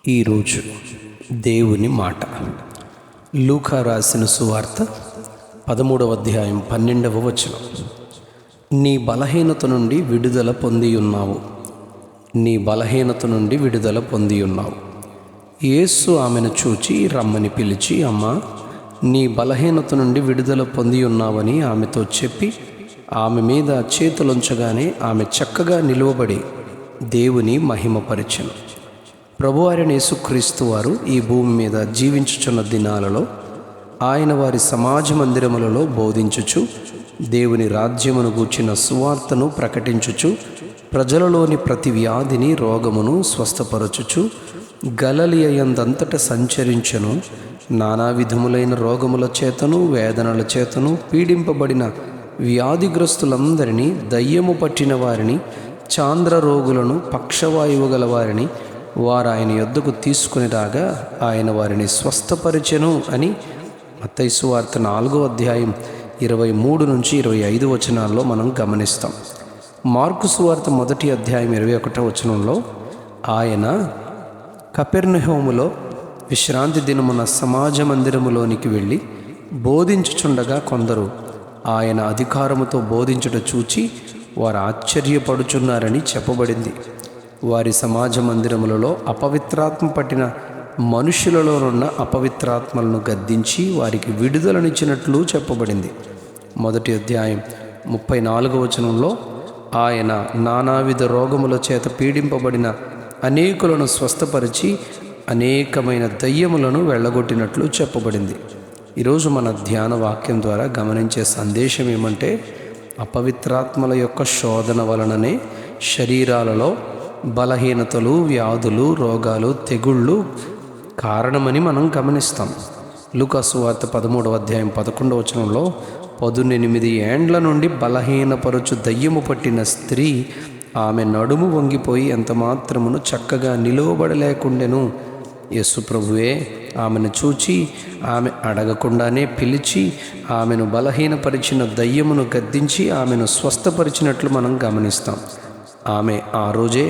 ఈరోజు దేవుని మాట. లూకా రాసిన సువార్త 13వ అధ్యాయం 12వ వచనం. నీ బలహీనత నుండి విడుదల పొంది ఉన్నావు. నీ బలహీనత నుండి విడుదల పొంది ఉన్నావు. యేసు ఆమెను చూచి రమ్మని పిలిచి, అమ్మా, నీ బలహీనత నుండి విడుదల పొంది ఉన్నావని ఆమెతో చెప్పి ఆమె మీద చేతులుంచగానే ఆమె చక్కగా నిలువబడి దేవుని మహిమపరిచెను. ప్రభువైన యేసుక్రీస్తు వారు ఈ భూమి మీద జీవించుచున్న దినాలలో ఆయన వారి సమాజ మందిరములలో బోధించుచు, దేవుని రాజ్యమును గూర్చిన సువార్తను ప్రకటించుచు, ప్రజలలోని ప్రతి వ్యాధిని రోగమును స్వస్థపరచుచు గలిలయ యందంతట సంచరించెను. నానా విధములైన రోగముల చేతను వేదనల చేతను పీడింపబడిన వ్యాధిగ్రస్తులందరినీ, దయ్యము పట్టిన వారిని, చాంద్ర రోగులను, పక్షవాయువు గల వారిని వారు ఆయన యొద్దకు తీసుకుని రాగా ఆయన వారిని స్వస్థపరిచెను అని మత్తయి సువార్త 4వ అధ్యాయం 23 నుంచి 25 వచనాల్లో మనం గమనిస్తాం. మార్కు సువార్త 1వ అధ్యాయం 21వ వచనంలో ఆయన కపెర్నహూములో విశ్రాంతి దినమున సమాజ మందిరములోనికి వెళ్ళి బోధించుచుండగా కొందరు ఆయన అధికారముతో బోధించుట చూచి వారు ఆశ్చర్యపడుచున్నారని చెప్పబడింది. వారి సమాజ మందిరములలో అపవిత్రాత్మ పట్టిన మనుషులలోనున్న అపవిత్రాత్మలను గద్దించి వారికి విడుదలనిచ్చినట్లు చెప్పబడింది. 1వ అధ్యాయం 34వ వచనంలో ఆయన నానావిధ రోగముల చేత పీడింపబడిన అనేకులను స్వస్థపరిచి అనేకమైన దయ్యములను వెళ్ళగొట్టినట్లు చెప్పబడింది. ఈరోజు మన ధ్యాన వాక్యం ద్వారా గమనించే సందేశం ఏమంటే, అపవిత్రాత్మల యొక్క శోధన వలననే శరీరాలలో బలహీనతలు, వ్యాధులు, రోగాలు, తెగుళ్ళు కారణమని మనం గమనిస్తాం. లూకా సువార్త 13వ అధ్యాయం 11వ వచనంలో 18 ఏండ్ల నుండి బలహీనపరచు దయ్యము పట్టిన స్త్రీ ఆమె నడుము వంగిపోయి ఎంత మాత్రమును చక్కగా నిలువబడలేకుండెను. యేసు ప్రభువే ఆమెను చూచి ఆమె అడగకుండానే పిలిచి ఆమెను బలహీనపరిచిన దయ్యమును గద్దించి ఆమెను స్వస్థపరిచినట్లు మనం గమనిస్తాం. ఆమె ఆ రోజే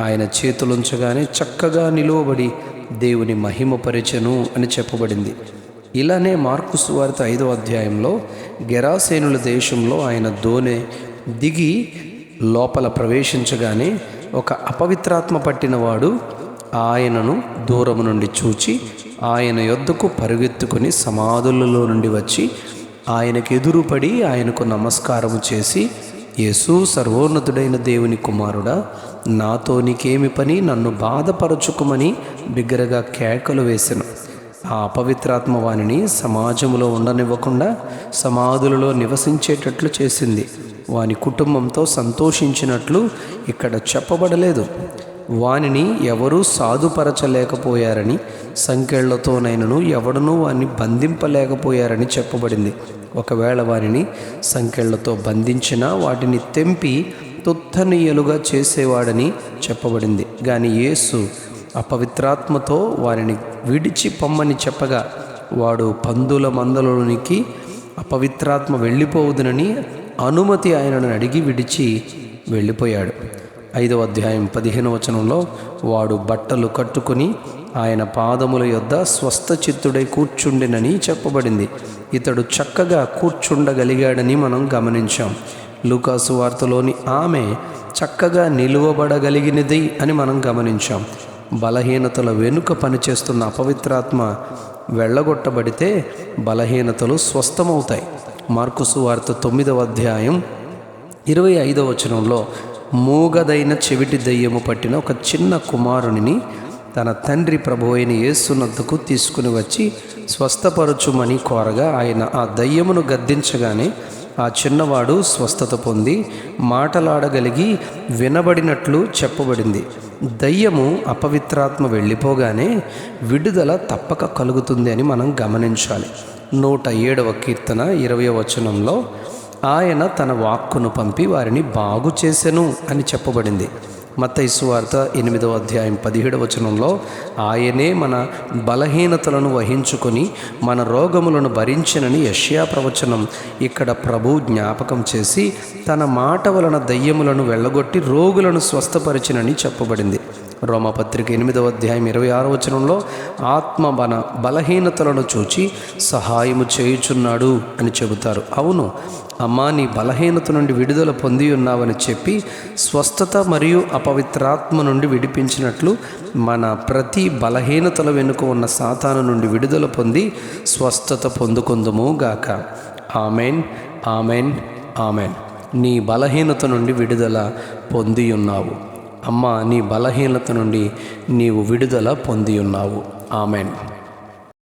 ఆయన చేతులుంచగానే చక్కగా నిలువబడి దేవుని మహిమపరిచెను అని చెప్పబడింది. ఇలానే మార్కు సువార్త 5వ అధ్యాయంలో గెరాసేనుల దేశంలో ఆయన దోణె దిగి లోపల ప్రవేశించగానే ఒక అపవిత్రాత్మ పట్టినవాడు ఆయనను దూరము నుండి చూచి ఆయన యొద్దకు పరుగెత్తుకుని సమాధులలో నుండి వచ్చి ఆయనకు ఎదురుపడి ఆయనకు నమస్కారము చేసి, యేసు, సర్వోన్నతుడైన దేవుని కుమారుడా, నాతో నీకేమి పని, నన్ను బాధపరచుకుమని బిగ్గరగా కేకలు వేసెను. ఆ అపవిత్రాత్మ వానిని సమాజంలో ఉండనివ్వకుండా సమాధులలో నివసించేటట్లు చేసింది. వాని కుటుంబంతో సంతోషించినట్లు ఇక్కడ చెప్పబడలేదు. వానిని ఎవరూ సాధుపరచలేకపోయారని, సంకెళ్లతోనైనను ఎవడనూ వారిని బంధింపలేకపోయారని చెప్పబడింది. ఒకవేళ వారిని సంకెళ్లతో బంధించినా వాటిని తెంపి తుత్తనీయలుగా చేసేవాడని చెప్పబడింది. కానీ యేసు అపవిత్రాత్మతో వారిని విడిచి పొమ్మని చెప్పగా వాడు పందుల మందలోనికి అపవిత్రాత్మ వెళ్ళిపోవుదునని అనుమతి ఆయనను అడిగి విడిచి వెళ్ళిపోయాడు. 5వ అధ్యాయం 15వ వచనంలో వాడు బట్టలు కట్టుకుని ఆయన పాదముల యొద్ద స్వస్థచిత్తుడై కూర్చుండెనని చెప్పబడింది. ఇతడు చక్కగా కూర్చుండగలిగాడని మనం గమనించాం. లూకా సువార్తలోని ఆమె చక్కగా నిలువబడగలిగినది అని మనం గమనించాం. బలహీనతల వెనుక పనిచేస్తున్న అపవిత్రాత్మ వెళ్ళగొట్టబడితే బలహీనతలు స్వస్థమవుతాయి. మార్కు సువార్త 9వ అధ్యాయం 25వ వచనంలో మూగదైన చెవిటి దయ్యము పట్టిన ఒక చిన్న కుమారునిని తన తండ్రి ప్రభువైన యేసునద్దకు తీసుకుని వచ్చి స్వస్థపరచుమని కోరగా ఆయన ఆ దయ్యమును గద్దించగానే ఆ చిన్నవాడు స్వస్థత పొంది మాటలాడగలిగి వినబడినట్లు చెప్పబడింది. దయ్యము, అపవిత్రాత్మ వెళ్ళిపోగానే విడుదల తప్పక కలుగుతుంది అని మనం గమనించాలి. 107వ కీర్తన 20వ వచనంలో ఆయన తన వాక్కును పంపి వారిని బాగు చేసెను అని చెప్పబడింది. మత్తయి సువార్త 8వ అధ్యాయం 17వ వచనంలో ఆయనే మన బలహీనతలను వహించుకొని మన రోగములను భరించినని యెషయా ప్రవచనం ఇక్కడ ప్రభు జ్ఞాపకం చేసి తన మాట వలన దయ్యములను వెళ్ళగొట్టి రోగులను స్వస్థపరిచినని చెప్పబడింది. రోమపత్రిక 8వ అధ్యాయం 26వ వచనంలో ఆత్మ బలహీనతలను చూచి సహాయము చేయుచున్నాడు అని చెబుతారు. అవును అమ్మా, నీ బలహీనత నుండి విడుదల పొంది ఉన్నావని చెప్పి స్వస్థత మరియు అపవిత్రాత్మ నుండి విడిపించినట్లు మన ప్రతి బలహీనతల వెనుక ఉన్న సాతాను నుండి విడుదల పొంది స్వస్థత పొందుకుందుము గాక. Amen, amen, amen. నీ బలహీనత నుండి విడుదల పొంది ఉన్నావు అమ్మా, నీ బలహీనత నుండి నీవు విడుదల పొంది ఉన్నావు. ఆమెన్.